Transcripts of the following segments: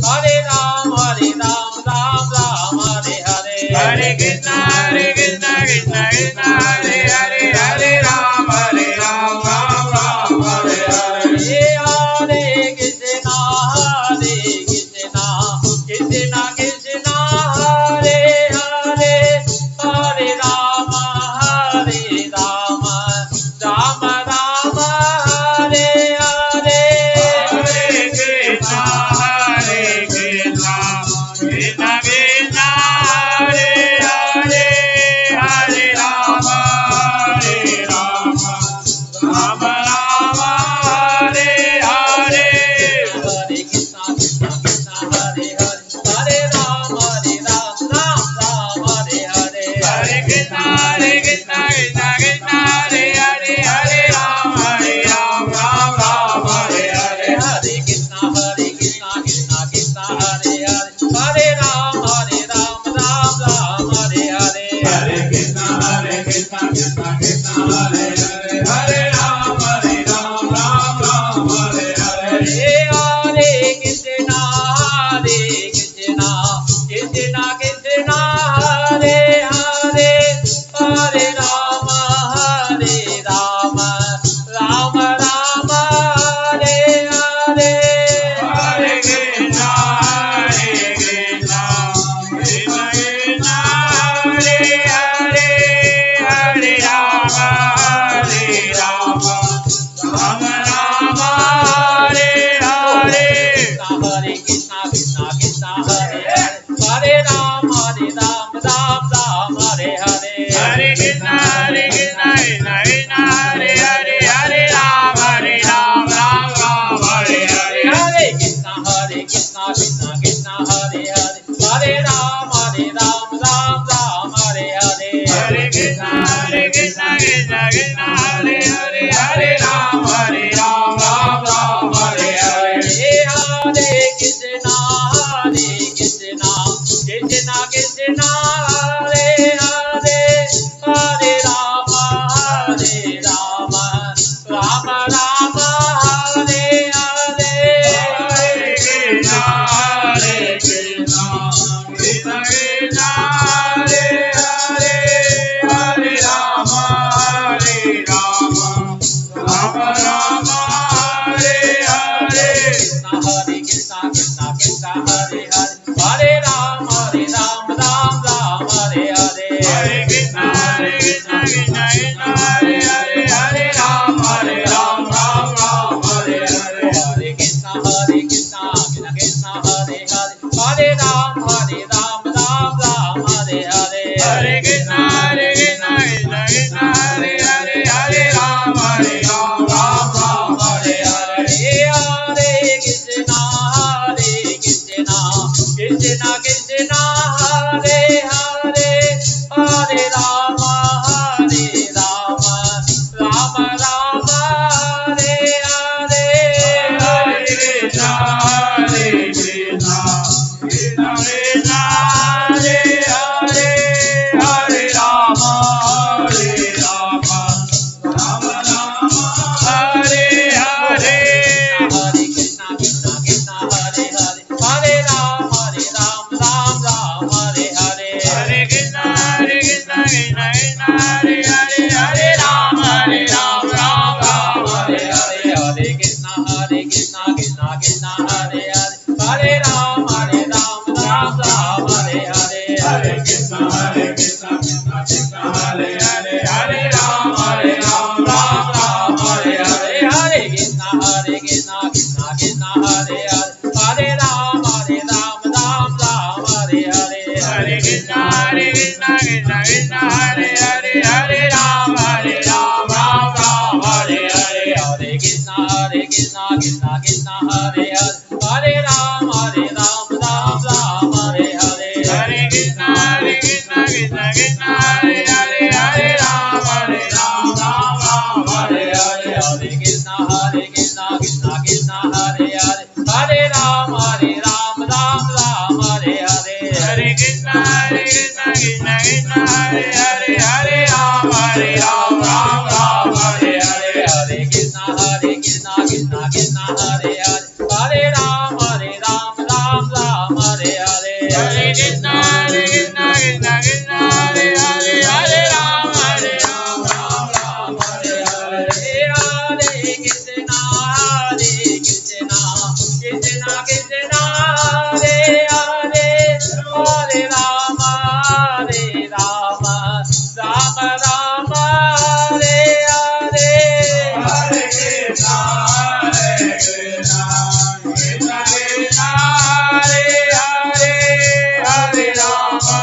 Hare Hare Hare, Hare Ram, Ram Ram, Hare Hare. Hare Krishna, Krishna Krishna, Hare Hare, Hare Ram, Ram Ram, Hare Hare. Hare Krishna, Krishna Krishna, Hare Hare, Hare Rama, Rama Rama, Hare Hare. Hare Krishna, Krishna Krishna, Hare Hare, Hare Rama, Rama Rama, Hare Hare. Hare Krishna, Krishna Krishna, Hare Hare, Hare Rama, Ram Ram, Hare Hare. Hare Krishna, Krishna Krishna, Hare Hare, Hare Ram, Ram Hare Hare. Hare Krishna, Krishna Krishna, Hare Hare, Hare Rama, Ram Ram, Hare Hare. Hare Krishna, Krishna Krishna, Hare Hare, Hare Ram, Ram Hare Hare. Hare Krishna, Krishna Krishna, Hare Hare, Hare Rama, Rama Rama, Hare Hare. Hare Krishna, Krishna Krishna, Hare Hare, Hare Rama, Rama Hare Hare. Hare Krishna, Krishna Krishna, Hare Hare, Hare Rama, Ram Hare Hare. Hare Krishna, Krishna Krishna, Hare Hare, Hare Ram, Ram Hare Hare. Hare Krishna, Krishna Krishna, Hare Hare, Hare Rama, Ram Hare Hare. Hare Krishna, Krishna Krishna, Hare Hare, Hare Ram, Ram Hare Hare. Hare Krishna, Krishna Krishna, Hare Hare, Hare Rama, Rama Rama, Hare Hare. Hare Krishna, Krishna Krishna, Hare Hare, Hare Rama, Hare Hare. Hare Krishna, Krishna Krishna, Hare Hare, Hare Rama, Ram Hare Hare. Hare Krishna, Krishna Krishna, Hare Hare, Hare Ram, Ram Hare Hare. Hare Krishna, Krishna Krishna, Hare Hare, Hare Rama, Ram Hare Hare. Hare Krishna, Krishna Krishna, Hare Hare, Hare Ram, Ram Hare Hare. Hare Krishna, Krishna Krishna, Hare Hare, Hare Rama, Ram Hare Hare. Hare Krishna, Krishna Krishna, Hare Hare, Hare Ram, Ram Hare Hare. Hare Krishna, Krishna Krishna, Hare Hare, Hare Rama, Ram Hare Hare. Hare Krishna, Krishna Krishna, Hare Hare, Hare Ram, Ram Hare Hare. Hare Krishna, Krishna Krishna, Hare Hare, Hare Rama, Ram Hare Hare. Hare Krishna, Krishna Krishna, Hare Hare, Hare Ram, Ram Hare Hare. Hare Krishna, Krishna Krishna, Hare Hare, Hare Rama, Ram Hare Hare. Hare Krishna, Krishna Krishna, Hare Hare, Hare Ram, Ram Hare Hare. Hare Krishna, Krishna Krishna, Hare Hare, Hare Rama, Rama Rama, Hare Hare. Hare Krishna, Krishna Krishna, Hare Hare, Hare Rama,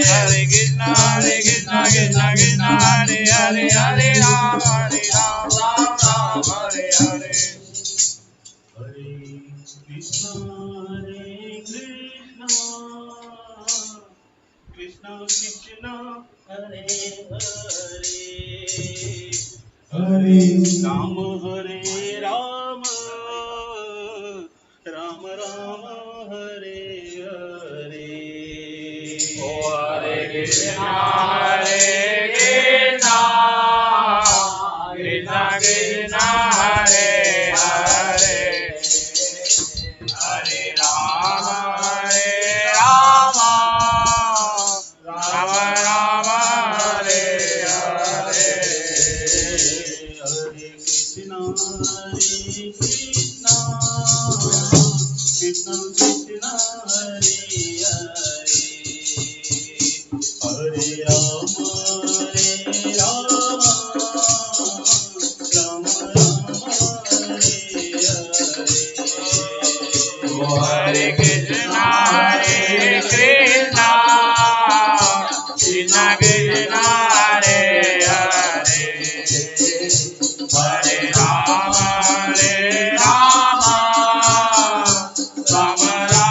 Krishna Krishna Krishna Hare Hare Hare Ram Ram Ram Hare Hare Krishna Krishna Krishna Hare Hare Ram Hare Ram Ram Ram Hare Hare Hare Krishna Krishna Krishna Hare Hare Hare Rama Rama Rama Hare Hare Krishna Krishna Krishna Hare Hare Hare Rama Rama Hare Hare Krishna Krishna Krishna Krishna Hare Hare Hare Rama Rama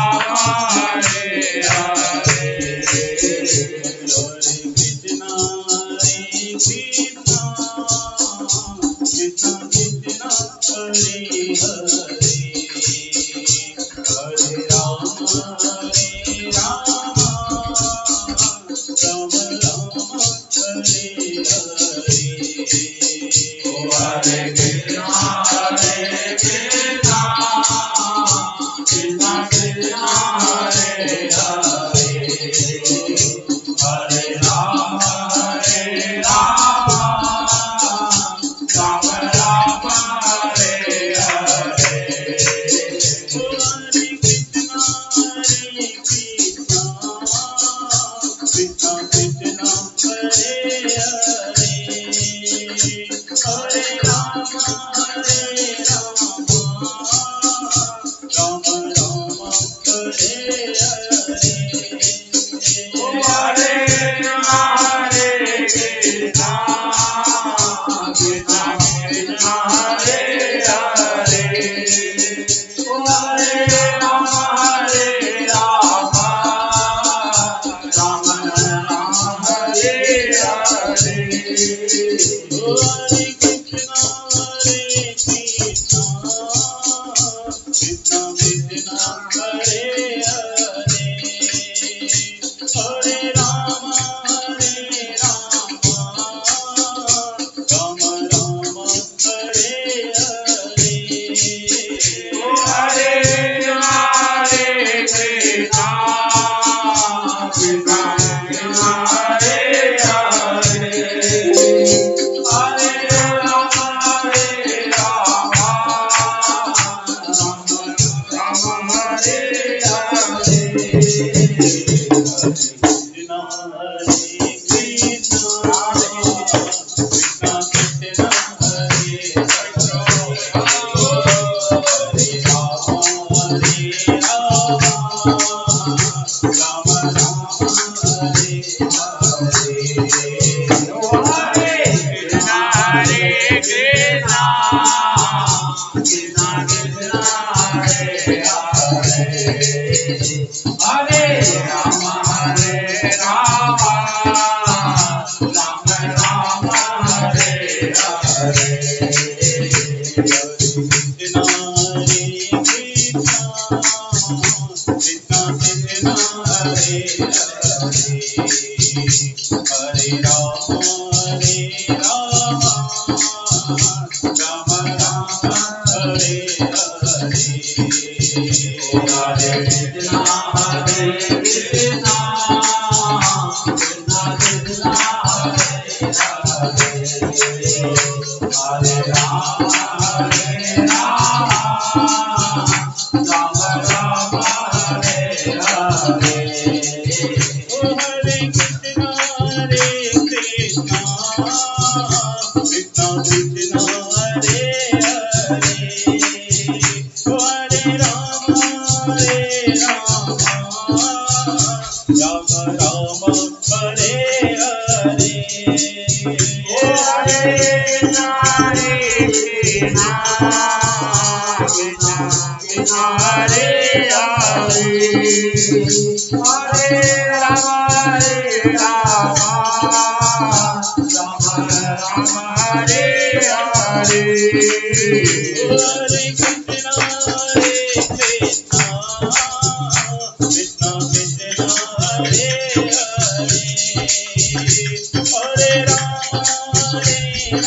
Rama Hare Hare Hare Hare Hare Krishna Hare Krishna Krishna Krishna Hare Hare Hare Rama Rama Rama Hare Hare Hare Krishna Krishna Krishna Hare Hare Hare Rama Rama Rama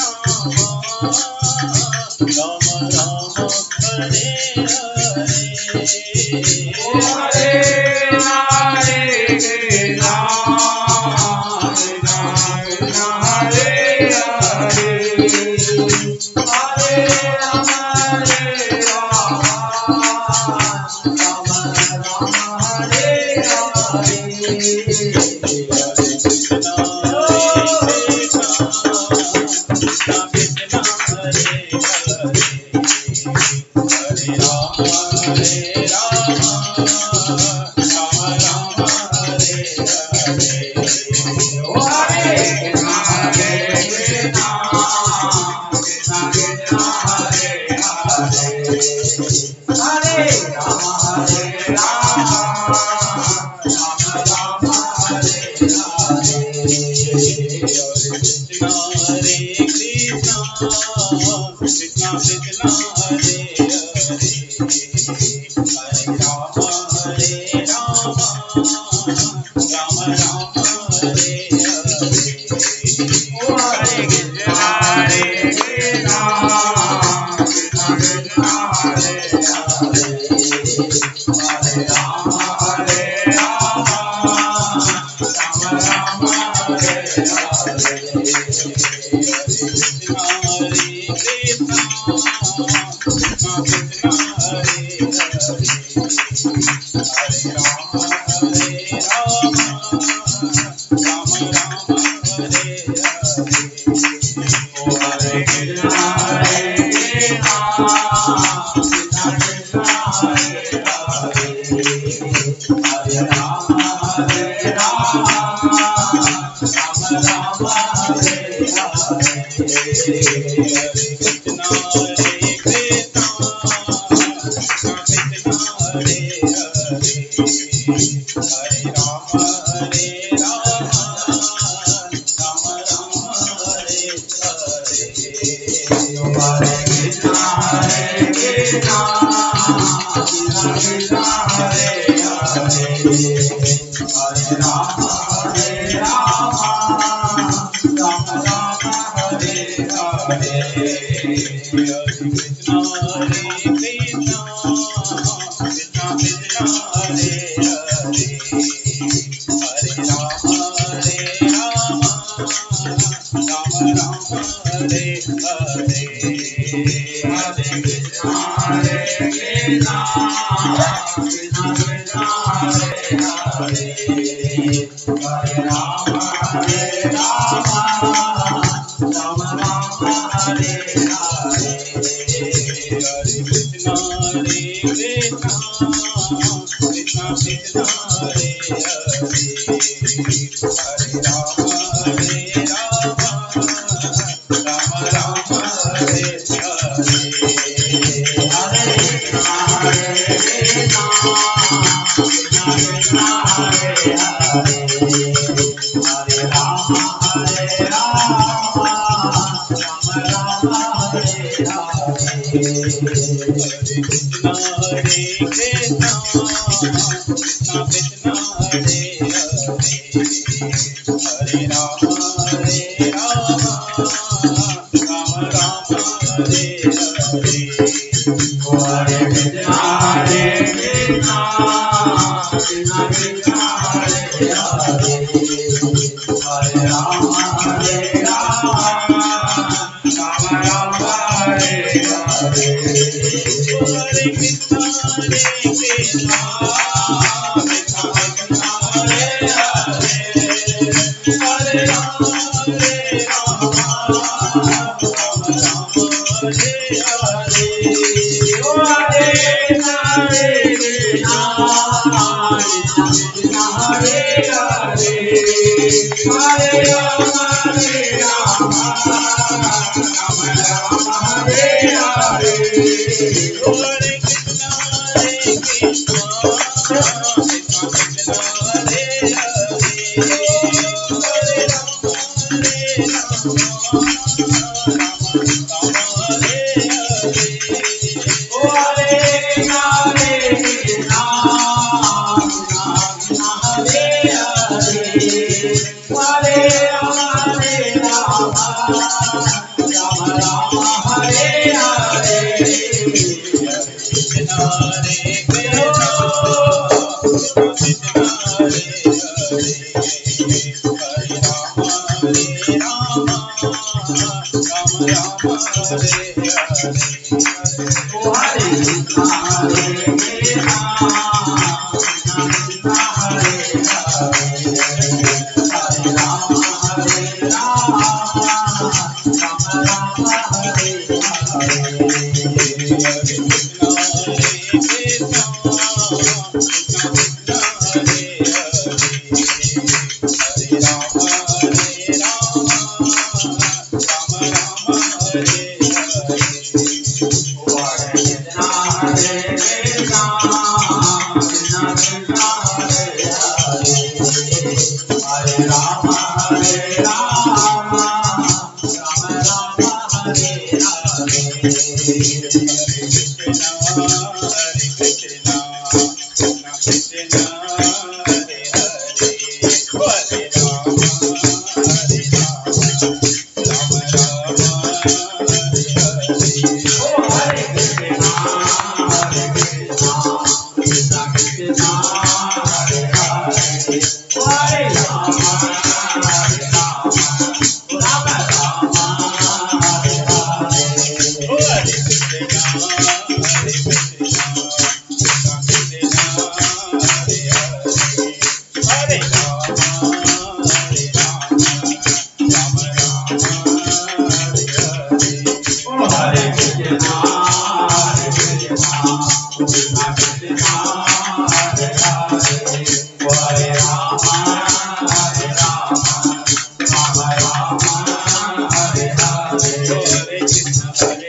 Hare Hare Hare Hare Krishna Krishna Krishna Hare Hare Hare Rama Rama Rama Hare Hare Hare Rama, Hare Rama, Rama Rama, Hare Hare. Hare Krishna, Krishna Hare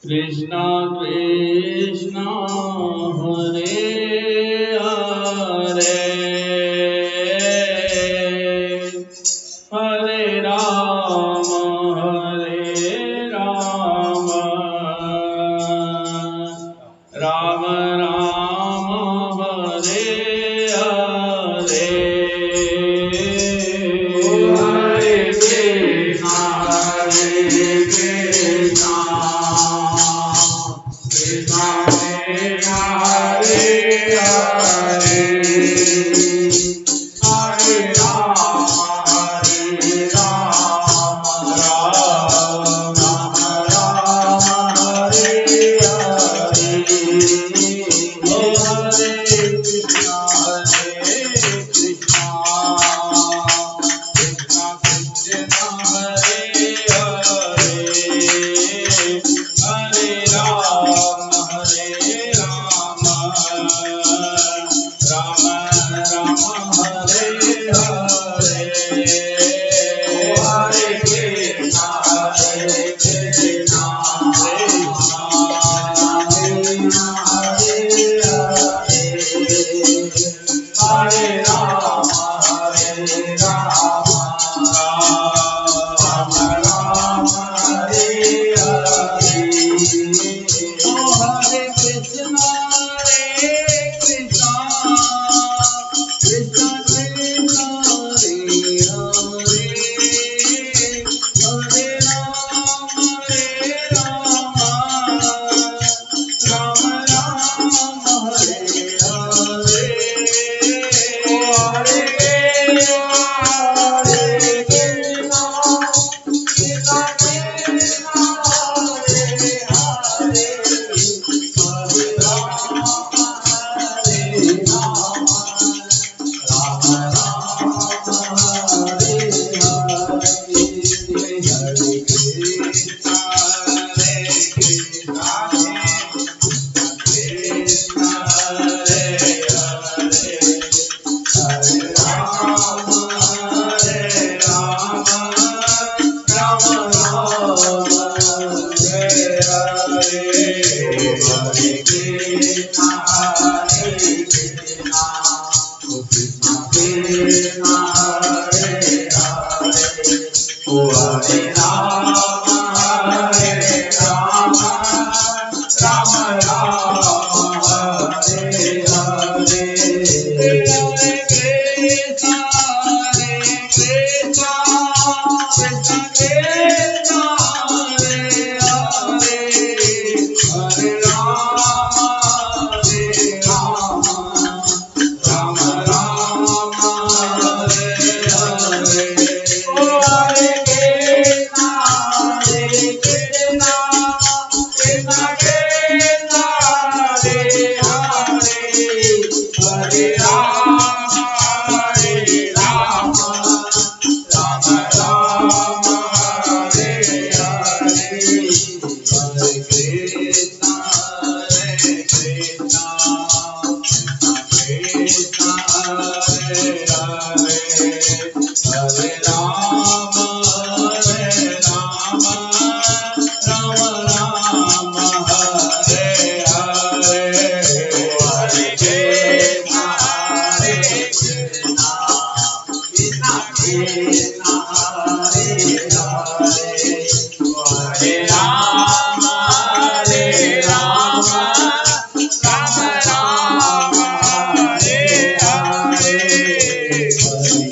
Krishna Krishna Hare Hare Hare Rama Rama Rama Hare Hare Hare Krishna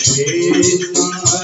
Krishna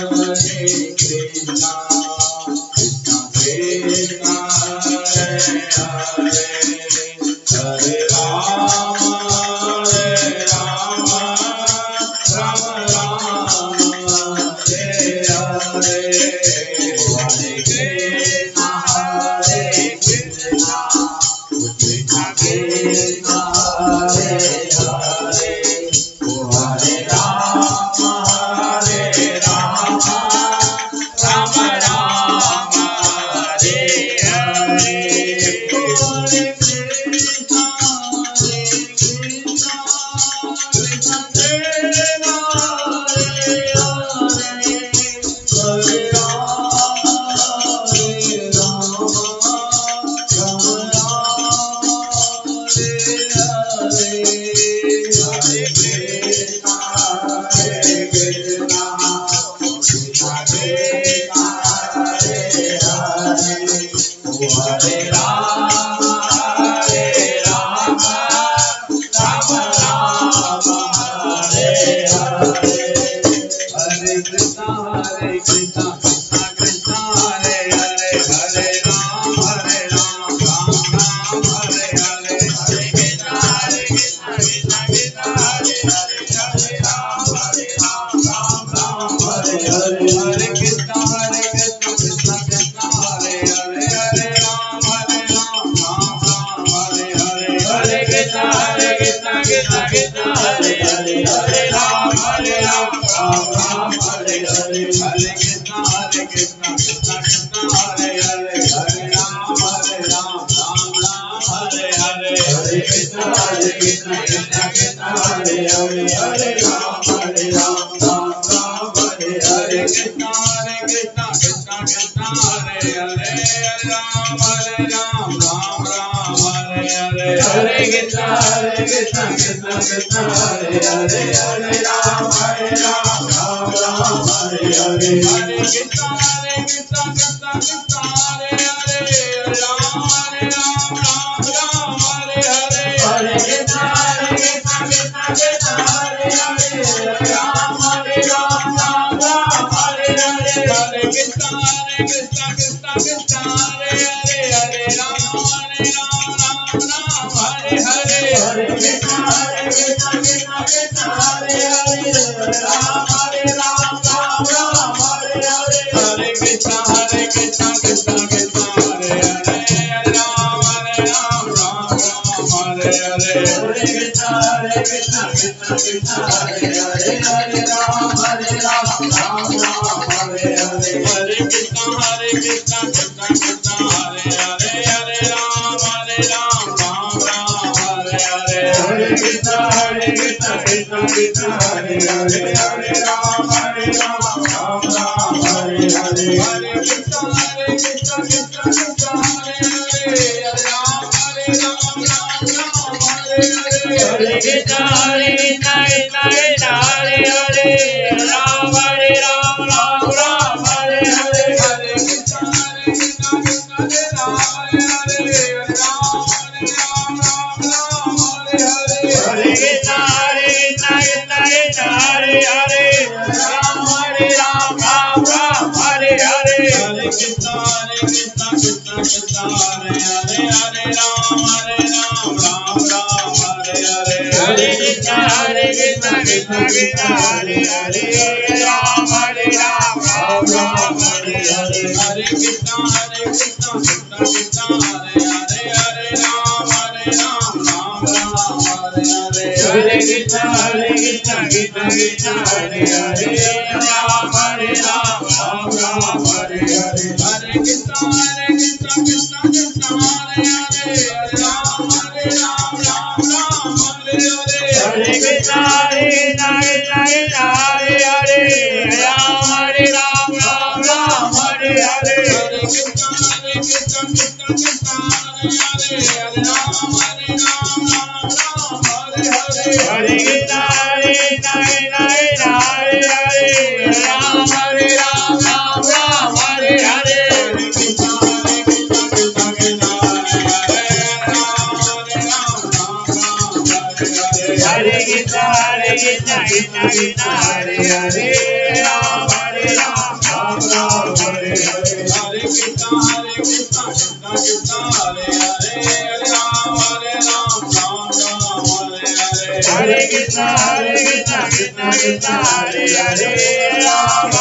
Hare Krishna, Krishna Krishna, Hare Hare, Ram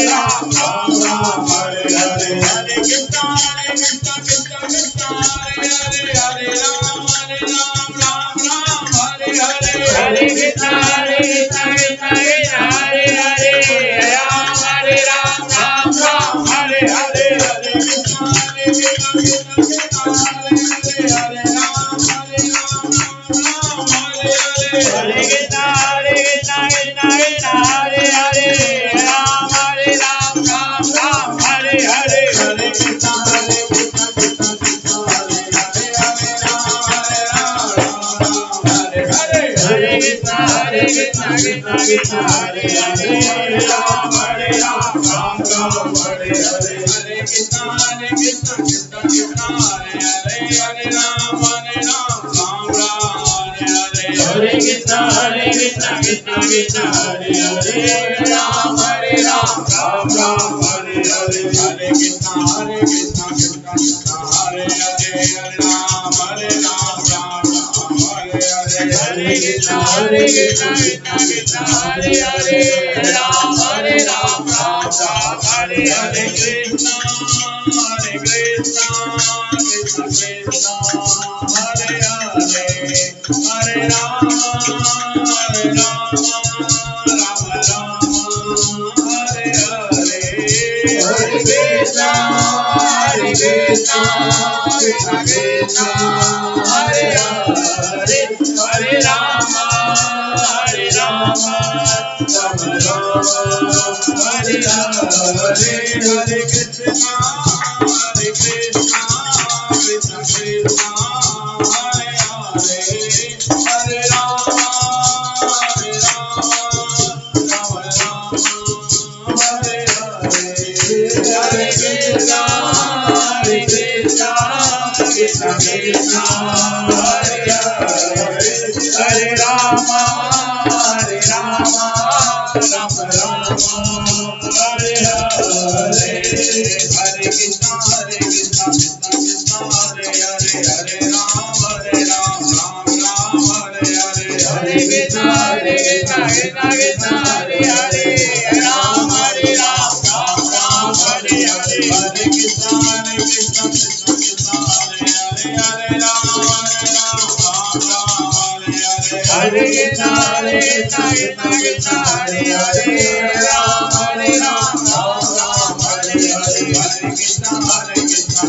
Ram, Ram Ram Hare Hare Hare Krishna Krishna Krishna Hare Hare Hare Ram Ram Ram Hare Hare Hare Krishna Krishna Krishna Hare Hare Ram Ram Ram Hare Hare Hare Krishna Krishna Krishna Hare Hare Hare Ram Ram Ram Hare Hare Hare Krishna Krishna Krishna Hare Hare Ram Ram Ram Hare Hare Krishna Krishna Krishna Krishna Hare Hare Hare Ram Ram Ram Hare Hare Hare Krishna Krishna Krishna Hare Hare Hare Ram Ram Ram Hare Hare Hare Krishna Krishna Krishna Krishna Hare Hare Hare Ram Ram Hare Hare Hare Krishna Krishna Krishna Hare Hare Hare Ram Ram Hare Hare Hare Krishna Krishna Krishna Hare Hare Hare Ram Ram Hare Hare Hare Krishna Krishna Krishna Hare Hare Ram Ram Hare Hare Hare Krishna Krishna Krishna Hare Hare Hare Ram Hare Hare Hare Krishna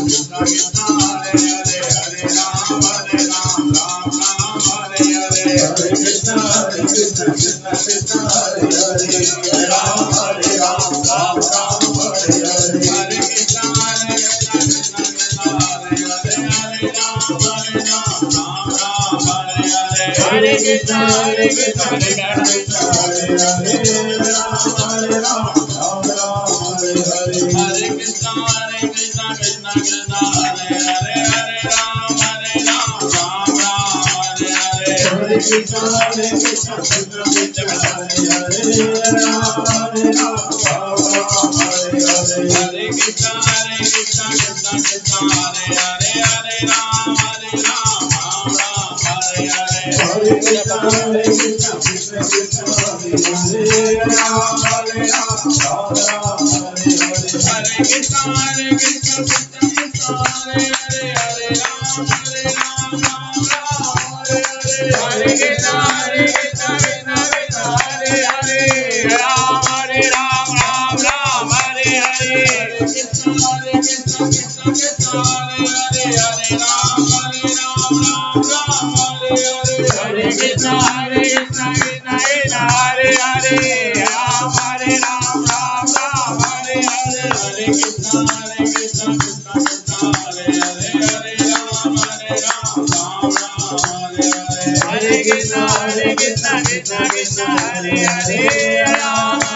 Krishna Krishna Hare Hare Ram Ram Hare Hare Hare Krishna Krishna Krishna Hare Hare Hare Ram Ram Hare Hare Hare Krishna Krishna Krishna Hare Hare Ram Ram Hare Hare Hare Krishna Krishna Krishna Hare Hare Hare Ram Ram Hare Hare Hare Krishna Krishna Krishna Hare Hare Ram Hare Hare Hare Krishna Krishna Krishna Hare Hare Hare Ram Ram Hare Hare Hare Krishna Krishna Krishna Hare Hare Ram Ram Hare Hare Hare Krishna Krishna Krishna Hare Hare Hare Ram Ram Hare Hare Hare Krishna Krishna Krishna Hare Hare Ram Hare Hare Krishna Krishna Krishna Hare Hare Hare Ram Hare Hare Krishna Krishna Krishna Hare Hare Ram Ram Hare Hare Krishna Krishna Krishna Hare Hare Hare Ram Ram Hare Hare Hare Krishna Krishna Krishna Hare Hare Ram Ram Hare Hare Hare Krishna Krishna Krishna Hare Hare Hare Ram Ram Hare Hare Hare Krishna Krishna Krishna Hare Hare Ram Ram Hare Hare Hare Krishna Krishna Krishna Hare Hare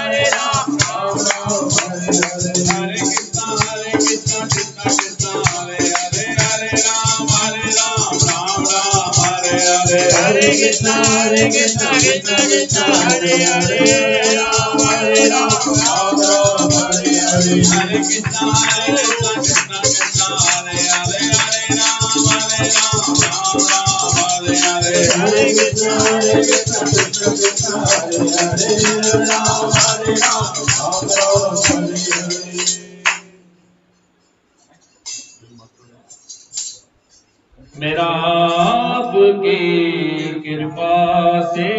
Hare Ram Ram Hare Hare Hare Krishna Krishna Krishna Hare Hare Ram Ram Hare Hare Hare Krishna Krishna Krishna Hare Hare Hare Ram Ram Hare Hare Hare Krishna Krishna Krishna Hare Hare Ram Hare Hare मेरा आपकी कृपा से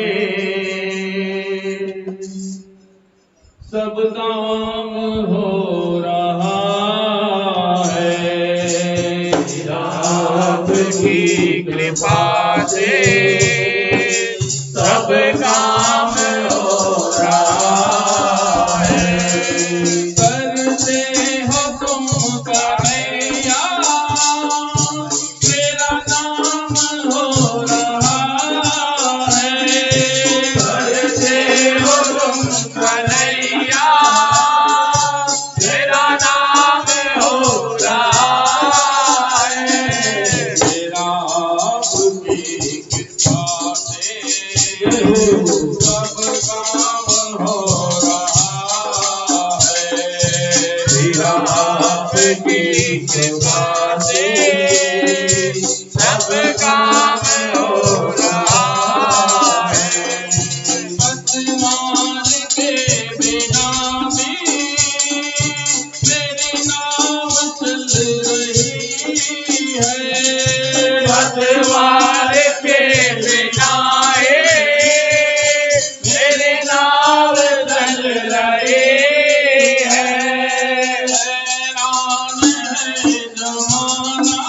सब काम हो रहा है। मेरा आपकी कृपा से सब काम हो रहा है। करते हो तुम कन्हैया मेरा नाम हो रहा है। करते हो तुम कन्हैया आपकी कृपा से सब काम हो रहा है। पतवार के बिना भी मेरी नाव चल रही है। पतवार के बिना मेरी नाव चल रही है। हैरान है जमाना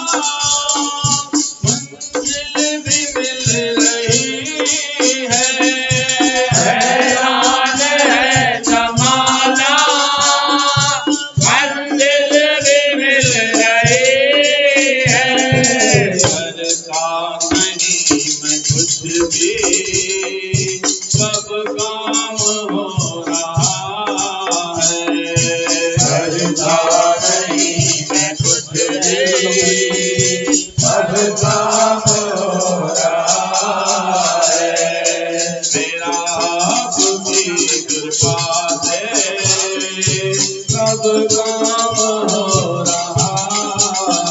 मंजिल भी मिल रही है। हैरान है जमाना मंजिल भी मिल रही है। करता नहीं मैं कुछ भी सब काम हो रहा है। करता नहीं मैं कुछ भी सब काम हो रहा है। मेरा आपकी कृपा से सब काम हो रहा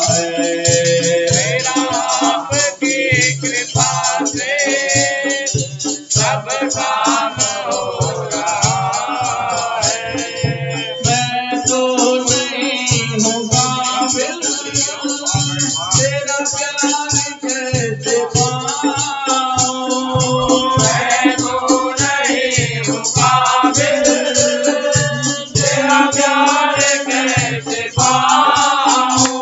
है। मेरा आपकी कृपा से सब काम हो रहा है। मैं तो नहीं हूँ काबिल तेरा प्यार कैसे पाऊं। मैं तो नहीं हूँ काबिल तेरा प्यार कैसे पाऊं।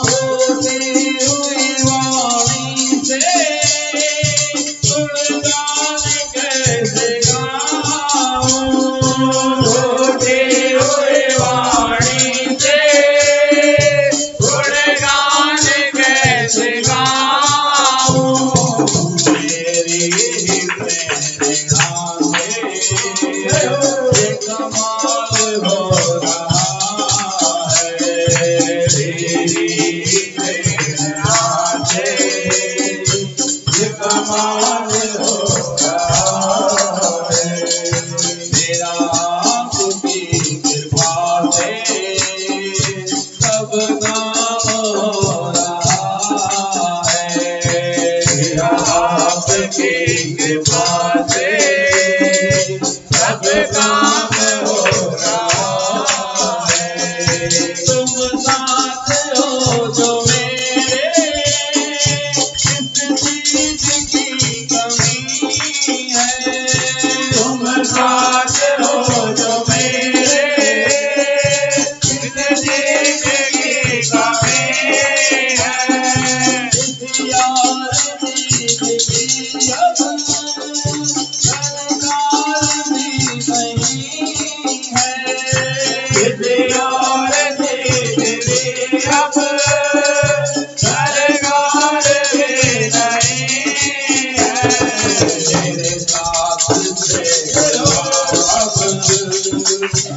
रोती हुई वाणी से गुणगान कैसे गाऊं। रोती हुई वाणी से गुणगान कैसे गाऊं। मेरी ही प्रेरणा से ये कमाल हो रहा है। मेरी ही प्रेरणा से ये कमाल हो रहा है। मेरा आपकी कृपा से सब काम हो रहा है। मेरा आपकी कृपा से सब काम हो रहा है। तुम साथ हो जो मेरे किस चीज की कमी है। तुम साथ हो जो मेरे किस चीज की कमी है। इस यार की अब सरकार भी नहीं है। इस यार की अब सरकार भी नहीं है। मेरे साथ से अब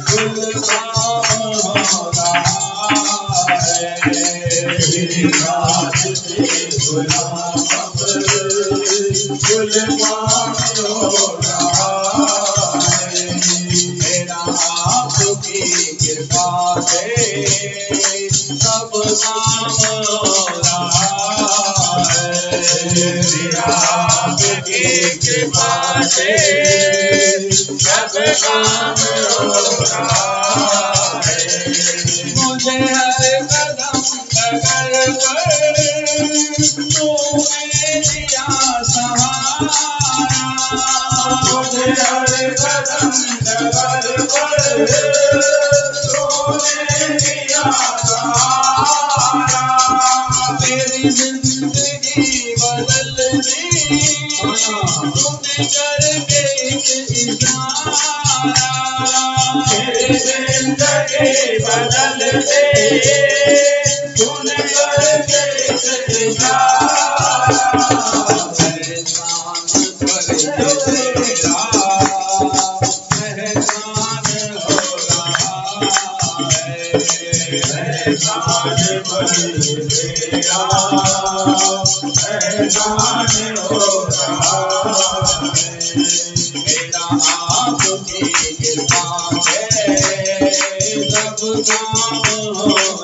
कुल काम हो रहा है। मेरे साथ से गुलाम अब कुल काम हो रहा है। मेरा आपकी कृपा से सब काम हो रहा है। मेरा आपकी कृपा से सब काम हो रहा है। मुझे हर कदम डगर पर तूने दिया सहारा। मुझे हर कदम डगर पर तूने दिया सहारा। मेरी जिंदगी बदल दी तूने करके एक इशारा। मेरी जिंदगी बदल दे तूने करके एक इशारा। एहसान पर तेरा एहसान हो रहा है। एहसान पर तेरा एहसान हो रहा है। मेरा आपकी कृपा से सब काम हो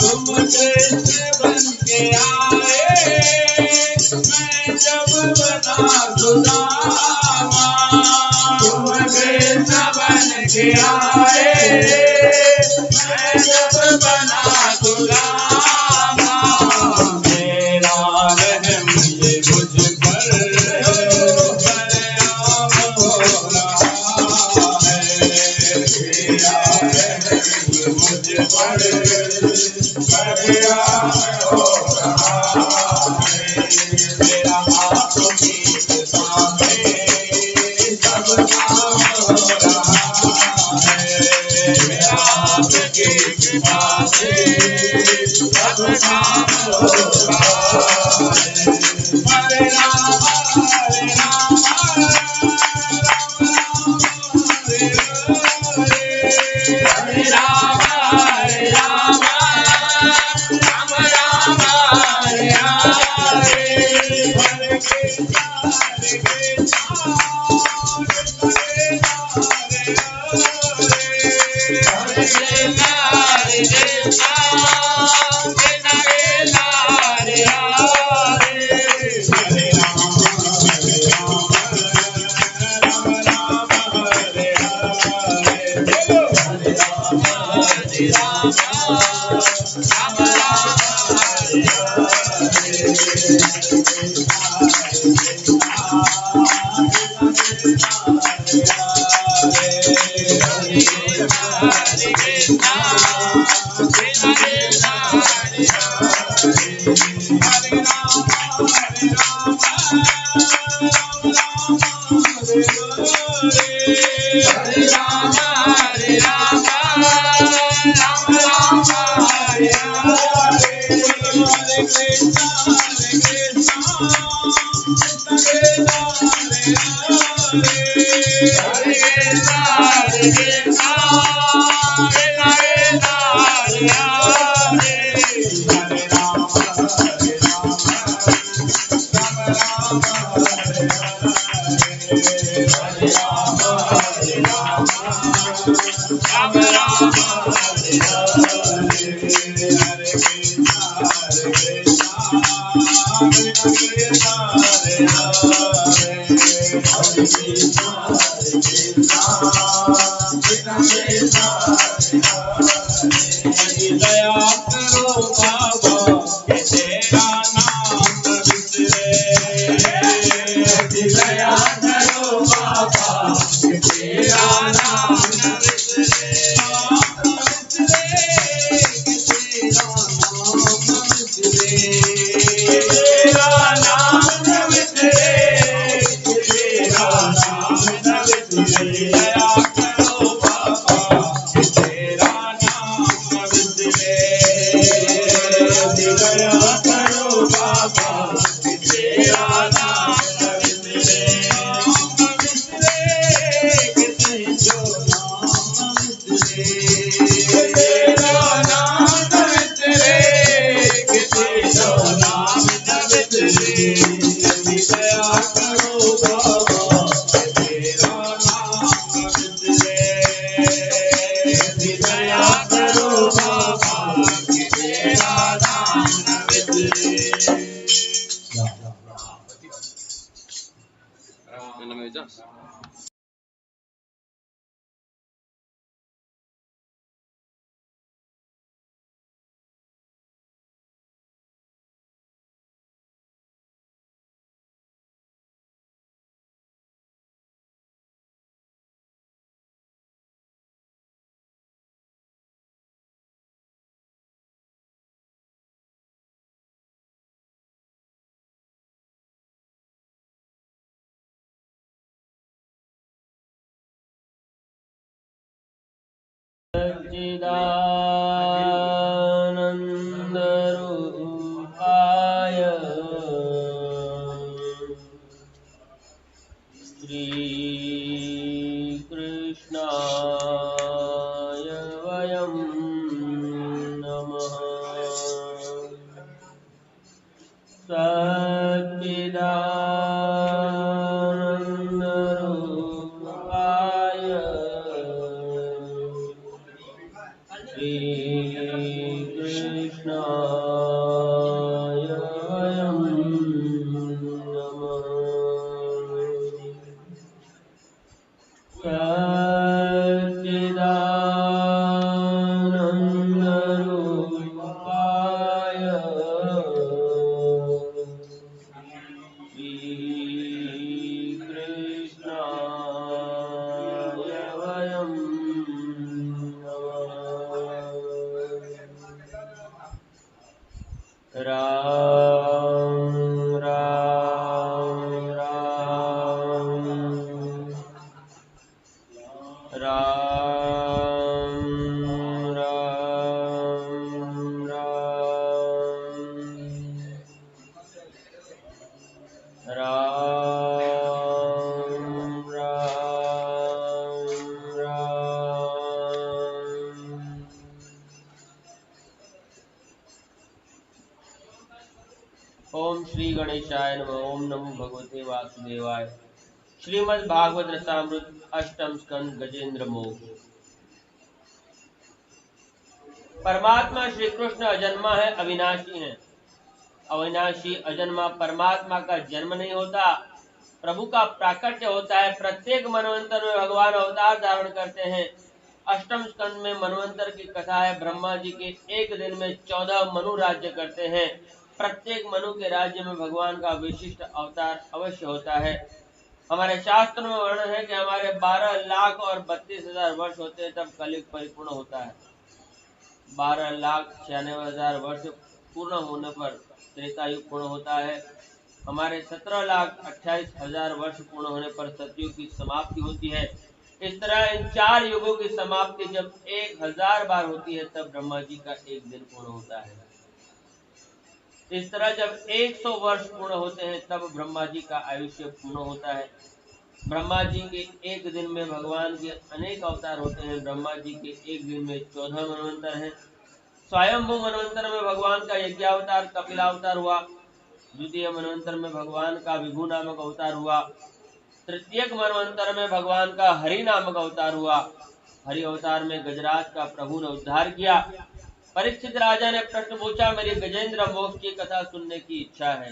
तुम कृष्ण बन के आए, मैं जब बना सुदामा। तुम कृष्ण बन के आए, मैं जब बना सुदामा। मेरा रहम ये मुझ पर बलराम हो रहा है। मेरा रहम ये मुझ पर बलराम हो रहा है। मेरा आपकी सामने सब काम हो रहा है। मेरा आपकी कृपा से सब काम हो रहा है। हरे राम हरे राम हरे राम हरे राम राम राम हरे हरे। हरे कृष्णा हरे कृष्णा हरे कृष्णा हरे कृष्णा कृष्णा कृष्णा हरे हरे। हरे राम राम राम हरे हरे। बोलो हरे राम हरे राम राम राम हरे हरे। हरे कृष्णा हरे कृष्णा हरे कृष्णा कृष्णा कृष्णा हरे हरे। हरे राम हरे राम राम हरे हरे। हरे राम हरे राम राम राम हरे हरे। हरे कृष्णा हरे कृष्णा कृष्णा कृष्णा हरे हरे। हरे कृष्णा हरे कृष्णा कृष्णा कृष्णा हरे हरे। हरे राम हरे राम राम राम हरे हरे। हरे राम हरे राम राम राम हरे हरे। हरे कृष्णा हरे कृष्णा कृष्णा कृष्णा हरे हरे। हरे कृष्णा हरे कृष्णा कृष्णा कृष्णा हरे हरे। दया करो बाबा कि तेरा नाम बिसरे। दया करो बाबा कि तेरा नाम बिसरे। तेरा नाम न बिसरे, तेरा नाम न बिसरे। दया करो बाबा कि तेरा नाम न बिसरे। दया करो बाबा कि तेरा नाम न बिसरे। नाम बिसरे किसी जो नाम बिसरे। तेरा नाम न बिसरे किसी जो नाम न बिसरे। दया करो बाबा कि तेरा नाम न बिसरे। दया करो बाबा कि तेरा नाम न बिसरे। सच्चिदानन्दरूपाय श्रीकृष्णाय वयं नमः। सच्चिदानन्दरूपाय श्री ओम श्री गणेशाय नमः। ओम नमो भगवते वासुदेवाय। श्रीमद् भागवत रसामृत अष्टम स्कंद गजेंद्र मोक्ष। परमात्मा श्री कृष्ण अजन्मा है, अविनाशी है। अविनाशी अजन्मा परमात्मा का जन्म नहीं होता, प्रभु का प्राकट्य होता है। प्रत्येक मनवंतर में भगवान अवतार धारण करते हैं। अष्टम स्कंद में मनवंतर की कथा है। ब्रह्मा जी के एक दिन में 14 मनु राज्य करते हैं। प्रत्येक मनु के राज्य में भगवान का विशिष्ट अवतार अवश्य होता है। हमारे शास्त्र में वर्णन है कि हमारे 12 लाख और 32,000 वर्ष होते हैं तब कलयुग परिपूर्ण होता है। 12,96,000 वर्ष पूर्ण होने पर त्रेता युग पूर्ण होता है। हमारे 17,28,000 वर्ष पूर्ण होने पर सतयुग की समाप्ति होती है। इस तरह इन 4 युगों की समाप्ति जब 1000 बार होती है तब ब्रह्मा जी का एक दिन पूर्ण होता है। इस तरह जब 100 वर्ष पूर्ण होते हैं तब ब्रह्मा जी का आयुष्य पूर्ण होता है। ब्रह्मा जी के एक दिन में भगवान के अनेक अवतार होते हैं। ब्रह्मा जी के एक दिन में 14 मनवंतर हैं। स्वयंभू मनवंतर में भगवान का यज्ञावतार कपिलावतार हुआ। द्वितीय मनवंतर में भगवान का विभु नामक अवतार हुआ। तृतीयक मनवंतर में भगवान का हरि नामक अवतार हुआ। हरि अवतार में गजराज का प्रभु ने उद्धार किया। परीक्षित राजा ने प्रश्न पूछा, मेरी गजेंद्र मोक्ष की कथा सुनने की इच्छा है।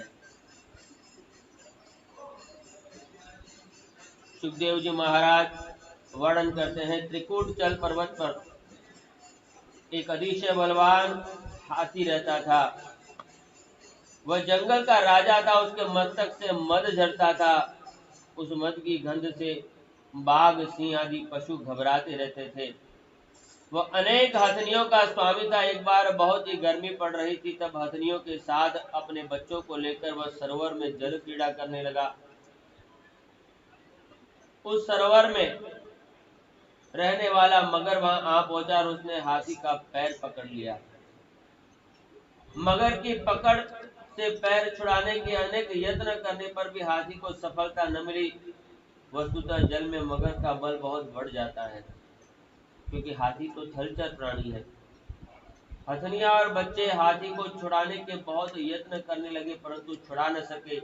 सुखदेव जी महाराज वर्णन करते हैं, त्रिकूट चल पर्वत पर एक अतिशय बलवान हाथी रहता था। वह जंगल का राजा था। उसके मस्तक से मद झरता था। उस मद की गंध से बाघ, सिंह आदि पशु घबराते रहते थे। वह अनेक हथनियों का स्वामी था। एक बार बहुत ही गर्मी पड़ रही थी, तब हथनियों के साथ अपने बच्चों को लेकर वह सरोवर में जल क्रीड़ा करने लगा। उस सरोवर में रहने वाला मगर वहां आ पहुंचा और उसने हाथी का पैर पकड़ लिया। मगर की पकड़ से पैर छुड़ाने के अनेक यत्न करने पर भी हाथी को सफलता न मिली। वस्तुतः जल में मगर का बल बहुत बढ़ जाता है, क्योंकि हाथी तो थलचर प्राणी है। हथनिया और बच्चे हाथी को छुड़ाने के बहुत यत्न करने लगे, परंतु छुड़ा न सके।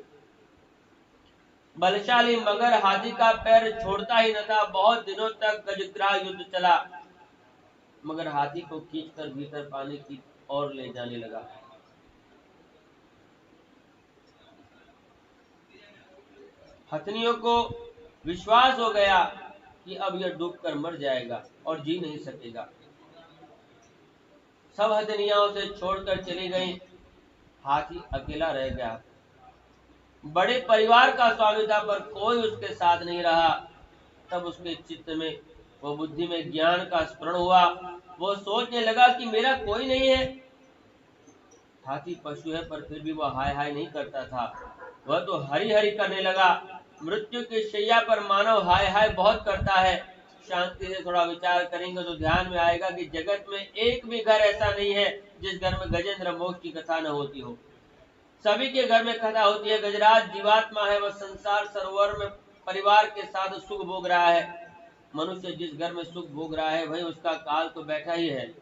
बलशाली मगर हाथी का पैर छोड़ता ही न था। बहुत दिनों तक गजग्राह युद्ध चला, मगर हाथी को खींचकर भीतर पानी की ओर ले जाने लगा। हथनियों को विश्वास हो गया कि अब यह डूबकर मर जाएगा और जी नहीं सकेगा। सब हथनियाओं से छोड़कर चली गई। हाथी अकेला रह गया। बड़े परिवार का स्वामी था, पर कोई उसके साथ नहीं रहा। तब उसके चित्त में वो बुद्धि में ज्ञान का स्मरण हुआ। वो सोचने लगा कि मेरा कोई नहीं है। हाथी पशु है, पर फिर भी वह हाय हाय नहीं करता था। वह तो हरि हरि करने लगा। मृत्यु की शैया पर मानव हाय हाय बहुत करता है। शांति से थोड़ा विचार करेंगे तो ध्यान में आएगा कि जगत में एक भी घर ऐसा नहीं है जिस घर में गजेंद्र मोक्ष की कथा न होती हो। सभी के घर में कथा होती है। गजराज जीवात्मा है। वह संसार सरोवर में परिवार के साथ सुख भोग रहा है। मनुष्य जिस घर में सुख भोग रहा है वही उसका काल तो बैठा ही है।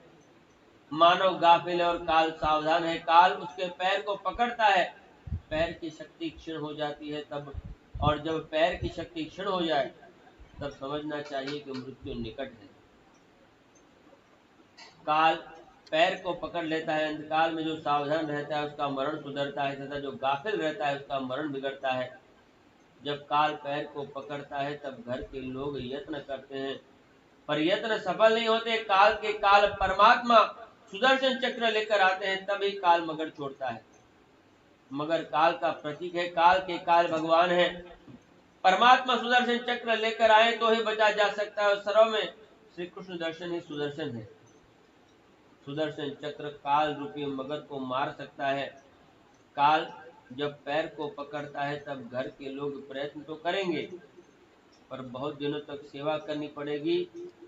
मानव गाफिल और काल सावधान है। काल उसके पैर को पकड़ता है। पैर की शक्ति क्षीण हो जाती है तब, और जब पैर की शक्ति क्षीण हो जाए तब समझना चाहिए कि मृत्यु निकट है। काल पैर को पकड़ लेता है। अंतकाल में जो सावधान रहता है उसका मरण सुधरता है, तथा जो गाफिल रहता है उसका मरण बिगड़ता है। जब काल पैर को पकड़ता है तब घर के लोग यत्न करते हैं, पर यत्न सफल नहीं होते। काल के काल परमात्मा सुदर्शन चक्र लेकर आते हैं तभी काल मगर छोड़ता है। मगर काल का प्रतीक है, काल के काल भगवान है। परमात्मा सुदर्शन चक्र लेकर आए तो ही बचा जा सकता है। और सर्व में श्री कृष्ण दर्शन ही सुदर्शन है। सुदर्शन चक्र काल रूपी मगर को मार सकता है। काल जब पैर को पकड़ता है तब घर के लोग प्रयत्न तो करेंगे, पर बहुत दिनों तक सेवा करनी पड़ेगी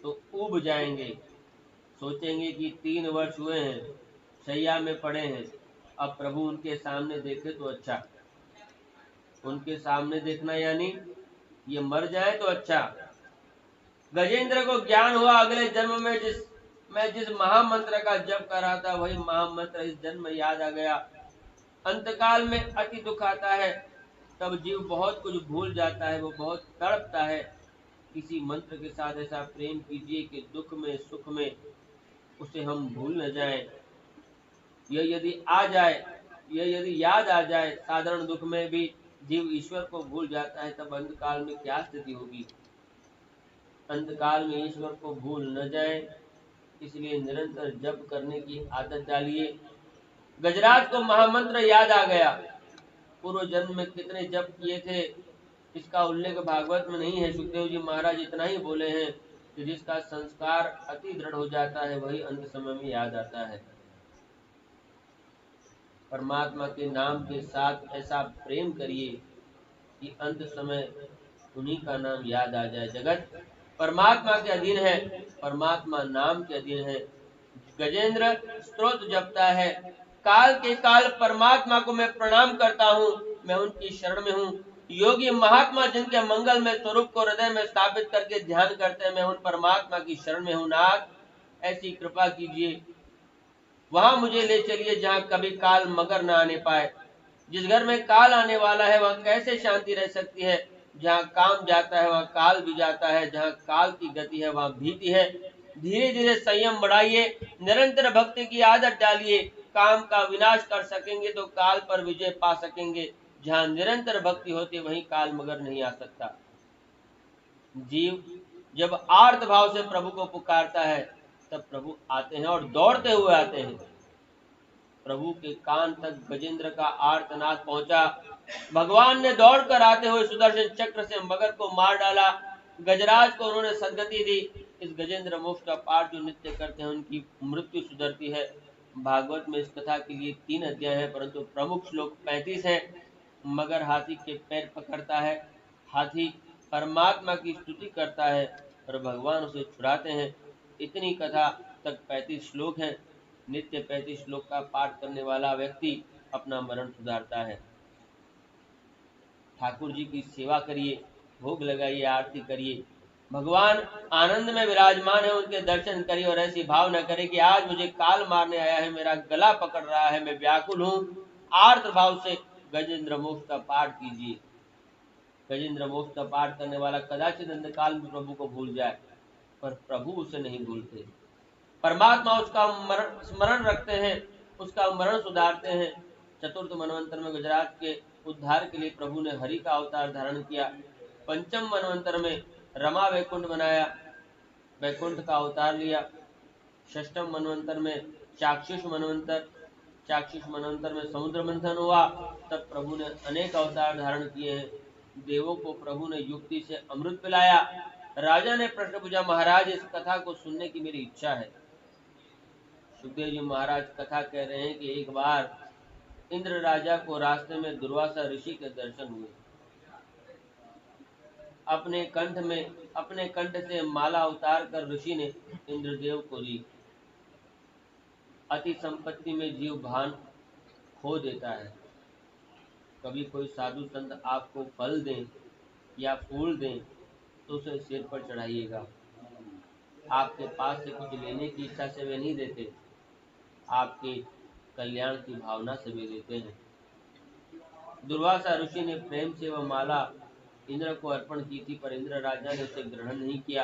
तो ऊब जाएंगे। सोचेंगे कि 3 वर्ष हुए हैं, शैया में पड़े हैं, अब प्रभु उनके सामने देखे तो अच्छा। उनके सामने देखना यानी ये मर जाए तो अच्छा। गजेंद्र को ज्ञान हुआ अगले जन्म में मैं जिस महामंत्र का जप कर रहा था वही महामंत्र इस जन्म में याद आ गया। अंतकाल में अति दुख आता है, तब जीव बहुत कुछ भूल जाता है, वो बहुत तड़पता है। किसी मंत्र के साथ ऐसा प्रेम कीजिए कि दुख में सुख में उसे हम भूल न जाएं। यह यदि याद आ जाए, साधारण दुख में भी जीव ईश्वर को भूल जाता है, तब अंतकाल में क्या स्थिति होगी। अंतकाल में ईश्वर को भूल न जाए, इसलिए निरंतर जप करने की आदत डालिए। गजराज को महामंत्र याद आ गया। पूर्व जन्म में कितने जप किए थे इसका उल्लेख भागवत में नहीं है। सुखदेव जी महाराज इतना ही बोले हैं कि जिसका संस्कार अति दृढ़ हो जाता है वही अंत समय में याद आता है। परमात्मा के नाम के साथ ऐसा प्रेम करिए कि अंत समय उन्हीं का नाम याद आ जाए। जगत परमात्मा के अधीन है, परमात्मा नाम के अधीन है। गजेंद्र स्तोत्र जपता है, काल के काल परमात्मा को मैं प्रणाम करता हूँ, मैं उनकी शरण में हूँ। योगी महात्मा जिनके मंगल में स्वरूप को हृदय में स्थापित करके ध्यान करते हैं, मैं उन परमात्मा की शरण में हूँ। नाथ ऐसी कृपा कीजिए, वहां मुझे ले चलिए जहाँ कभी काल मगर न आने पाए। जिस घर में काल आने वाला है वहाँ कैसे शांति रह सकती है। जहाँ काम जाता है वहाँ काल भी जाता है, जहाँ काल की गति है वहाँ भीति है। धीरे धीरे संयम बढ़ाइए, निरंतर भक्ति की आदत डालिए। काम का विनाश कर सकेंगे तो काल पर विजय पा सकेंगे। जहाँ निरंतर भक्ति होती है वहीं काल मगर नहीं आ सकता। जीव जब आर्त भाव से प्रभु को पुकारता है तब प्रभु आते हैं और दौड़ते हुए आते हैं। प्रभु के कान तक गजेंद्र का आर्तनाद पहुंचा। भगवान ने दौड़कर आते हुए सुदर्शन चक्र से मगर को मार डाला। गजराज को उन्होंने सदगति दी। इस गजेंद्र मोक्ष का पाठ जो नित्य करते हैं उनकी मृत्यु सुधरती है। भागवत में इस कथा के लिए 3 अध्याय है, परंतु प्रमुख श्लोक 35 है। मगर हाथी के पैर पकड़ता है, हाथी परमात्मा की स्तुति करता है और भगवान उसे छुड़ाते हैं। इतनी कथा तक 35 श्लोक हैं। नित्य 35 श्लोक का पाठ करने वाला व्यक्ति अपना मरण सुधारता है। ठाकुर जी की सेवा करिए, भोग लगाइए, आरती करिए। भगवान आनंद में विराजमान है, उनके दर्शन करिए और ऐसी भावना करें कि आज मुझे काल मारने आया है, मेरा गला पकड़ रहा है, मैं व्याकुल हूँ। आर्त भाव से गजेंद्र मोक्ष का पाठ कीजिए। गजेंद्र मोक्ष का पाठ करने वाला कदाचित अंतकाल में प्रभु को भूल जाए, पर प्रभु उसे नहीं भूलते। परमात्मा उसका स्मरण रखते हैं, उसका मरण सुधारते हैं। चतुर्थ मनवंतर में गुजरात के उद्धार के लिए प्रभु ने हरि का अवतार धारण किया। पंचम मनवंतर में रमा वैकुंठ बनाया, वैकुंठ का अवतार लिया। षष्ठम मनवंतर में चाक्षुष मनवंतर में समुद्र मंथन हुआ, तब प्रभु ने अनेक अवतार धारण किए हैं। देवों को प्रभु ने युक्ति से अमृत पिलाया। राजा ने प्रश्न पूछा, महाराज इस कथा को सुनने की मेरी इच्छा है। सुखदेव जी महाराज कथा कह रहे हैं कि एक बार इंद्र राजा को रास्ते में दुर्वासा ऋषि के दर्शन हुए। अपने कंठ से माला उतार कर ऋषि ने इंद्रदेव को दी। अति संपत्ति में जीव भान खो देता है। कभी कोई साधु संत आपको फल दें या फूल दें तो उसे सिर पर चढ़ाइएगा। आपके पास से कुछ लेने की इच्छा से वे नहीं देते, आपके कल्याण की भावना से वे देते हैं। दुर्वासा ऋषि ने प्रेम से वह माला इंद्र को अर्पण की थी, पर इंद्र राजा ने उसे ग्रहण नहीं किया।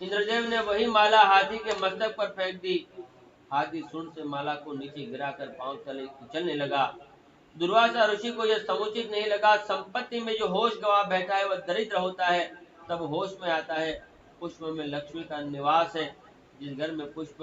इंद्रदेव ने वही माला हाथी के मस्तक पर फेंक दी। हाथी सुन से माला को नीचे गिराकर पांव तले कुचलने लगा। दुर्वासा ऋषि को यह समुचित नहीं लगा। संपत्ति में जो होश गवा बैठा है वह दरिद्र होता है, तब होश में आता है। पुष्प में लक्ष्मी का निवास है। जिस घर में पुष्प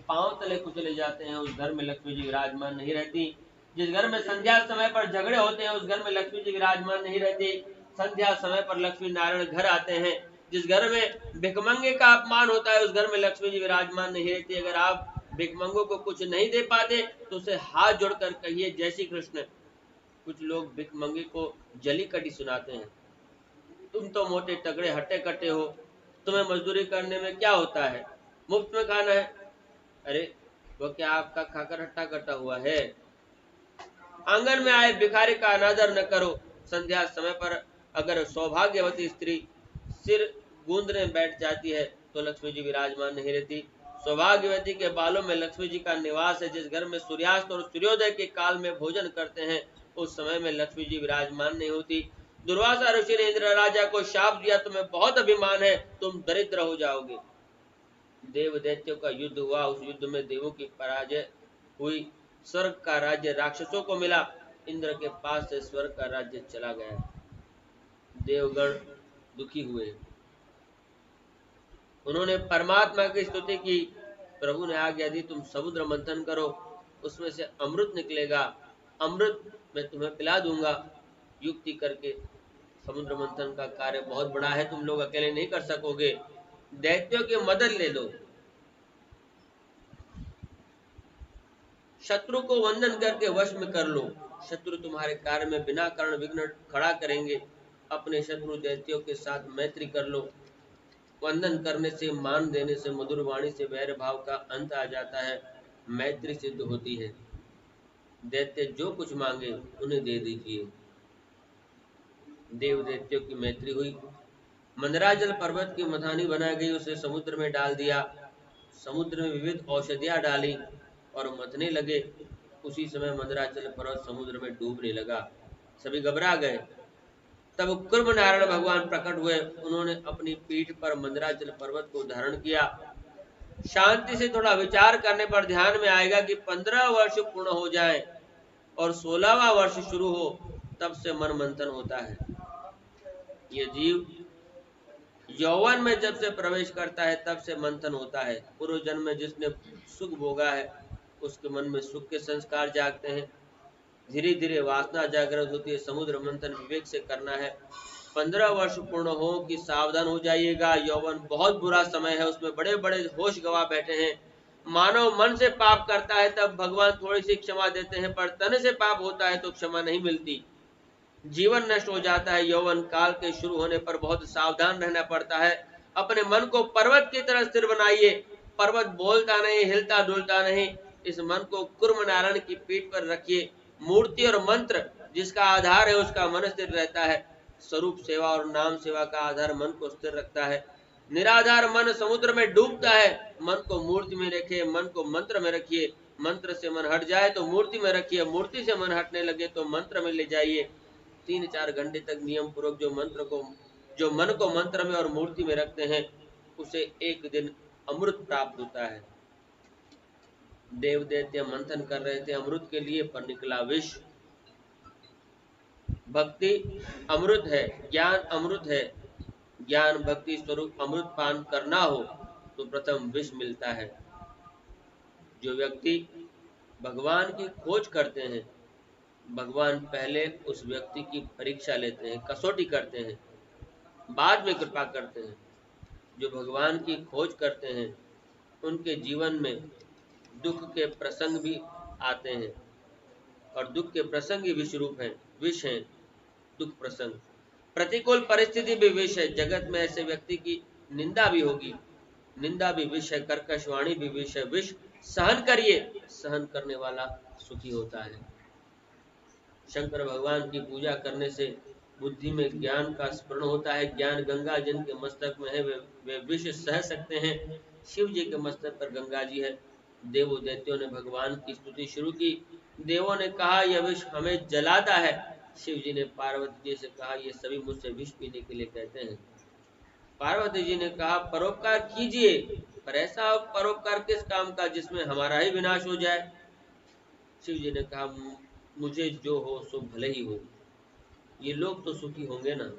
पांव तले कुचले जाते हैं उस घर में लक्ष्मी जी विराजमान नहीं रहती। जिस घर में संध्या समय पर झगड़े होते हैं उस घर में लक्ष्मी जी विराजमान नहीं रहती। संध्या समय पर लक्ष्मी नारायण घर आते हैं। जिस घर में भिखमंगे का अपमान होता है उस घर में लक्ष्मी जी विराजमान नहीं रहती। अगर आप भिखमंगों को कुछ नहीं दे पाते तो उसे हाथ जोड़कर कहिए जय श्री कृष्ण। कुछ लोग भिखमंगे को जली कटी सुनाते हैं, तुम तो मोटे तगड़े हट्टे कट्टे हो, तुम्हें मजदूरी करने में क्या होता है, मुफ्त में खाना है। अरे वो क्या आपका खाकर हट्टा कट्टा हुआ है। आंगन में आए भिखारी का अनादर न करो। संध्या समय पर अगर सौभाग्यवती स्त्री सिर गूंदने बैठ जाती है तो लक्ष्मी जी विराजमान नहीं रहती। सौभाग्यवती के बालों में लक्ष्मी जी का निवास है। जिस घर में सूर्यास्त और सूर्योदय के काल में भोजन करते हैं उस समय में लक्ष्मी जी विराजमान नहीं होती। दुर्वासा ऋषि ने इंद्र राजा को शाप दिया, तुम्हें बहुत अभिमान है, तुम दरिद्र हो जाओगे। देव दैत्यों का युद्ध हुआ, उस युद्ध में देवों की पराजय हुई, स्वर्ग का राज्य राक्षसों को मिला। इंद्र के पास से स्वर्ग का राज्य चला गया। देवगण दुखी हुए, उन्होंने परमात्मा की स्तुति की। प्रभु ने आज्ञा दी तुम समुद्र मंथन करो, उसमें से अमृत निकलेगा, अमृत मैं तुम्हें पिला दूंगा। युक्ति करके समुद्र मंथन का कार्य बहुत बड़ा है, तुम लोग अकेले नहीं कर सकोगे, दैत्यों की मदद ले लो। शत्रु को वंदन करके वश में कर लो। शत्रु तुम्हारे कार्य में बिना कारण विघ्न खड़ा करेंगे। अपने शत्रु दैत्यों के साथ मैत्री कर लो। वंदन करने से, मान देने से, मधुर वाणी से वैर भाव का अंत आ जाता है, मैत्री सिद्ध होती है। दैत्य जो कुछ मांगे उन्हें दे दीजिए। देव दैत्यों की मैत्री हुई। मंदराचल पर्वत की मथानी बनाई गई, उसे समुद्र में डाल दिया। समुद्र में विविध औषधियां डाली और मथने लगे। उसी समय मंदराचल पर्वत समुद्र में डूबने लगा। सभी घबरा गए। तब कुर्म नारायण भगवान प्रकट हुए। उन्होंने अपनी पीठ पर मंदराचल पर्वत को धारण किया। शांति से थोड़ा विचार करने पर ध्यान में आएगा कि 15 वर्ष पूर्ण हो जाए और 16वां वर्ष शुरू हो, तब से मन मंथन होता है। ये जीव यौवन में जब से प्रवेश करता है तब से मंथन होता है। पूर्व जन्म में जिसने सुख भोगा है उसके मन में सुख के संस्कार जागते हैं। धीरे धीरे वासना जागृत होती है। समुद्र मंथन विवेक से करना है। 15 वर्ष पूर्ण हो कि सावधान हो जाइएगा। यौवन बहुत बुरा समय है, उसमें बड़े बड़े होश गवा बैठे हैं। मानव मन से पाप करता है तब भगवान थोड़ी सी क्षमा देते हैं, पर तन से पाप होता है तो क्षमा नहीं मिलती। जीवन नष्ट हो जाता है। यौवन काल के शुरू होने पर बहुत सावधान रहना पड़ता है। अपने मन को पर्वत की तरह स्थिर बनाइए। पर्वत बोलता नहीं, हिलता डुलता नहीं। इस मन को कुर्म नारायण की पीठ पर रखिए। मूर्ति और मंत्र जिसका आधार है उसका मन स्थिर रहता है। स्वरूप सेवा और नाम सेवा का आधार मन को स्थिर रखता है। निराधार मन समुद्र में डूबता है। मन को मूर्ति में रखिए, मन को मंत्र में रखिए। मंत्र से मन हट जाए तो मूर्ति में रखिए, मूर्ति से मन हटने लगे तो मंत्र में ले जाइए। 3-4 घंटे तक नियम पूर्वक जो मन को मंत्र में और मूर्ति में रखते हैं उसे एक दिन अमृत प्राप्त होता है। देव दैत्य मंथन कर रहे थे अमृत के लिए, पर निकला विष। भक्ति अमृत है, ज्ञान अमृत है। ज्ञान भक्ति स्वरूप अमृत पान करना हो तो प्रथम विष मिलता है। जो व्यक्ति भगवान की खोज करते हैं, भगवान पहले उस व्यक्ति की परीक्षा लेते हैं, कसौटी करते हैं, बाद में कृपा करते हैं। जो भगवान की खोज करते हैं उनके जीवन में दुख के प्रसंग भी आते हैं, और दुख के प्रसंग ही विष रूप हैं, विष हैं दुख प्रसंग। प्रतिकूल परिस्थिति भी विष है। जगत में ऐसे व्यक्ति की निंदा भी होगी, निंदा भी विष है, कर्कश वाणी भी विष है। विष सहन करिए, सहन करने वाला सुखी होता है। शंकर भगवान की पूजा करने से बुद्धि में ज्ञान का स्मरण होता है। ज्ञान गंगा जिनके मस्तक में है वे विष सह सकते हैं। शिव जी के मस्तक पर गंगा जी है। देवों दैत्यों ने भगवान की स्तुति शुरू की। देवों ने कहा यह विष हमें जलाता है। शिव जी ने पार्वती जी से कहा ये सभी मुझसे विष पीने के लिए कहते हैं। पार्वती जी ने कहा परोपकार कीजिए, पर ऐसा परोपकार किस काम का जिसमें हमारा ही विनाश हो जाए। शिव जी ने कहा मुझे जो हो सो भले ही हो, ये लोग तो सुखी होंगे ना।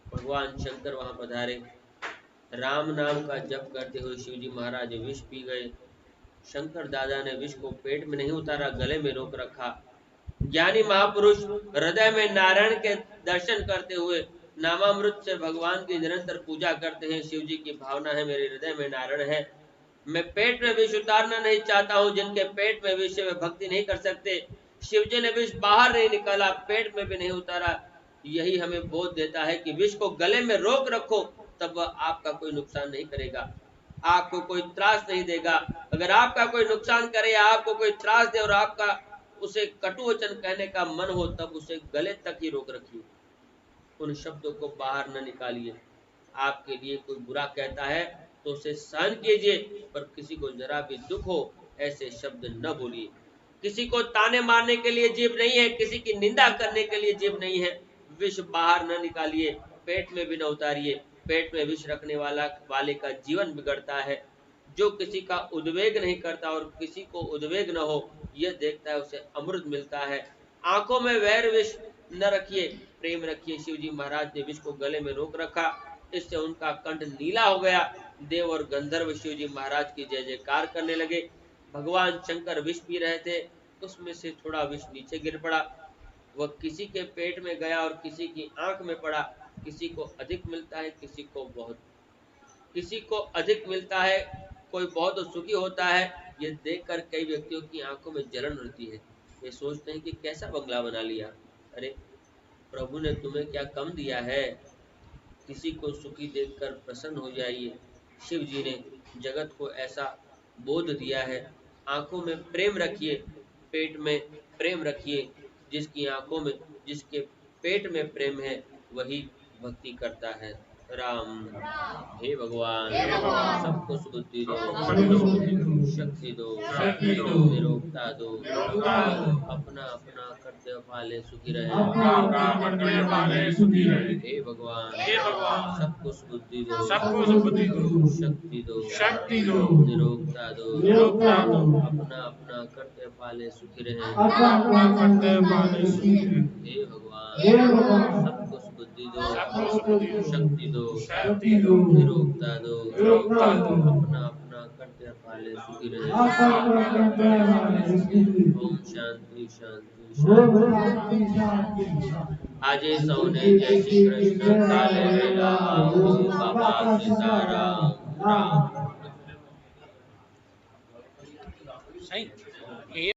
भगवान शंकर वहां पधारे। राम नाम का जप करते हुए शिव जी महाराज विष पी गए। शंकर दादा ने विष को पेट में नहीं उतारा, गले में रोक रखा। ज्ञानी महापुरुष हृदय में नारायण के दर्शन करते हुए नामामृत से भगवान की निरंतर पूजा करते हैं। शिव जी की भावना है, मेरे हृदय में नारायण है, मैं पेट में विष उतारना नहीं चाहता हूँ। जिनके पेट में विष है वे भक्ति नहीं कर सकते। शिव जी ने विष बाहर नहीं निकाला, पेट में भी नहीं उतारा। यही हमें बोध देता है कि विष को गले में रोक रखो, तब वह आपका कोई नुकसान नहीं करेगा, आपको कोई त्रास नहीं देगा। अगर आपका कोई नुकसान करे, आपको कोई त्रास दे और आपका उसे कटु वचन कहने का मन हो, तब उसे गले तक ही रोक रखिए, उन शब्दों को बाहर न निकालिए। आपके लिए कोई बुरा कहता है तो उसे सहन कीजिए, पर किसी को जरा भी दुख हो ऐसे शब्द न बोलिए। किसी को ताने मारने के लिए जीभ नहीं है, किसी की निंदा करने के लिए जीभ नहीं है। विष बाहर न निकालिए, पेट में भी न उतारिए। पेट में विष रखने वाले का जीवन बिगड़ता है। जो किसी का उद्वेग नहीं करता और किसी को उद्वेग न हो यह देखता है, उसे अमृत मिलता है। आंखों में वैर विष न रखिए, प्रेम रखिए। शिव जी महाराज ने विष को गले में रोक रखा, इससे उनका कंठ नीला हो गया। देव और गंधर्व शिव जी महाराज की जय जयकार करने लगे। भगवान शंकर विष पी रहे थे, उसमें से थोड़ा विष नीचे गिर पड़ा, वह किसी के पेट में गया और किसी की आंख में पड़ा। किसी को अधिक मिलता है, किसी को अधिक मिलता है, कोई बहुत सुखी होता है। ये देखकर कई व्यक्तियों की आंखों में जलन होती है, वे सोचते हैं कि कैसा बंगला बना लिया। अरे प्रभु ने तुम्हें क्या कम दिया है? किसी को सुखी देखकर प्रसन्न हो जाइए। शिव जी ने जगत को ऐसा बोध दिया है। आंखों में प्रेम रखिए, पेट में प्रेम रखिए। जिसकी आंखों में, जिसके पेट में प्रेम है वही भक्ति करता है। राम हे भगवान, सबको सुबुद्धि दो, शक्ति दो, निरोगता दो, अपना अपना कर्तव्य पाले सुखी रहे। हे भगवान, सबको सुबुद्धि दो, शक्ति दो, निरोगता दो, अपना अपना कर्तव्य पाले सुखी रहे। हे भगवान, सबको सुबुद्धि दो, शक्ति दो, निरोगता दो, अपना अपना कर्तव्य पाले सुखी रहे। ओम शांति शांति शांति। आजे सौने जय श्री कृष्ण, काले वेला बाबा सीताराम। राम